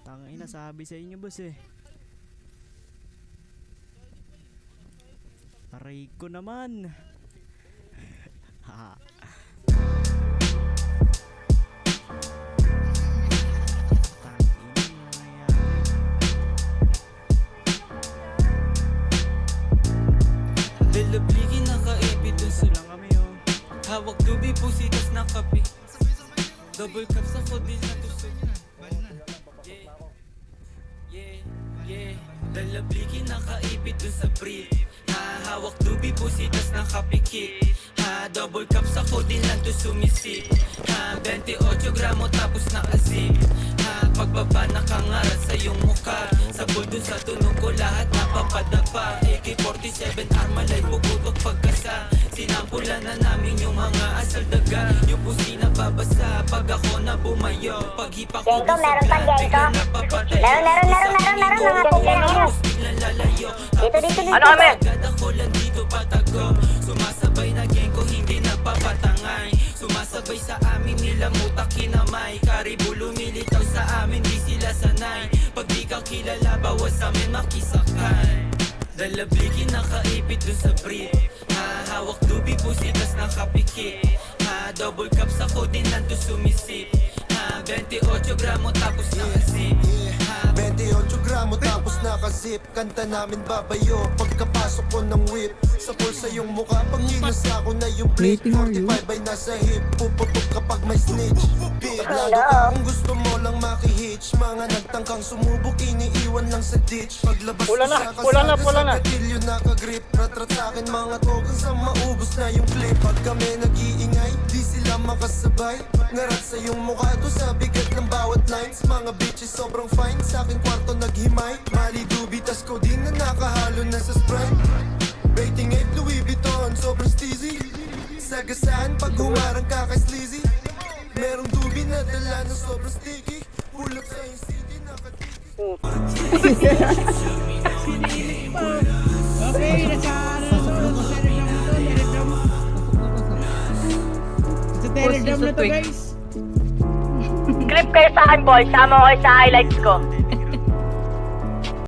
Tangina, sabi sa inyo boss eh. Aray ko naman. Ha. Lalabligi nakaipit dun sa Lang kami oh. hawak dubi pusitas na kape. Double cups ako din na tusok. Yeah. Lalabligi nakaipit dun sa brief. Hawak dubi pusitas na kapikit. Double cups ako din lang to sumisip. 28 gramo tapos nakasip. Pagbaba nakangarat sa iyong mukha. Sa buldo sa tunog ko lahat napapadapa. AK-47 armalay puputok pagkasa. Sinampulan na namin yung mga asal daga. Yung pusi na babasa pag ako na bumayo. Pag hipa ko Genko, meron pa Genko? Meron mga kumpleto yan. Dito. Ano kami? Ako lang dito patago. Sumasabay na Genko, hindi napapatangay. Sumasabay sa amin nila mutak kinamay. Karibu lumilitaw sa amin, di sila sanay. Pag di ka kilala, bawas amin makisakay. Dalabligi nakaipit dun sa brief. Hawak dubi pusitas nakapikit. Double cups ako din lang to sumisip. 28 gramo tapos nakasip. 28 gramo tapos nakazip. Kanta namin babayo pagkapasok ko ng whip. Sa pulsa yung mukha pag ginasa ko na yung plate. 45 ay nasa hip. Puputok kapag may snitch. Big lalo ka kung gusto mo lang makihitch. Mga nagtangkang sumubok iniiwan lang sa ditch. Paglabas ko sa kasada sa gatilyo nakagrip. Ratrat sa'kin mga token sa maubos na yung clip. Pag kami nag-iingay di sila makasabay. Ngarat sa yung mukha to sa bigat ng bawat lines. Mga bitches sobrang fine sa aking kwarto naghimay. Mali dubi tas ko din na nakahalo na sa Sprite. Baiting ape Louis Vuitton sobrang steezy. Sagasaan pag humarang ka kay sleazy. Merong dubi na dala na sobrang sticky. Pull up sa yung city nakatiki. Okay, sa Telegram na to guys. Clip kayo sa akin, boy. Sama ko kayo sa highlights ko.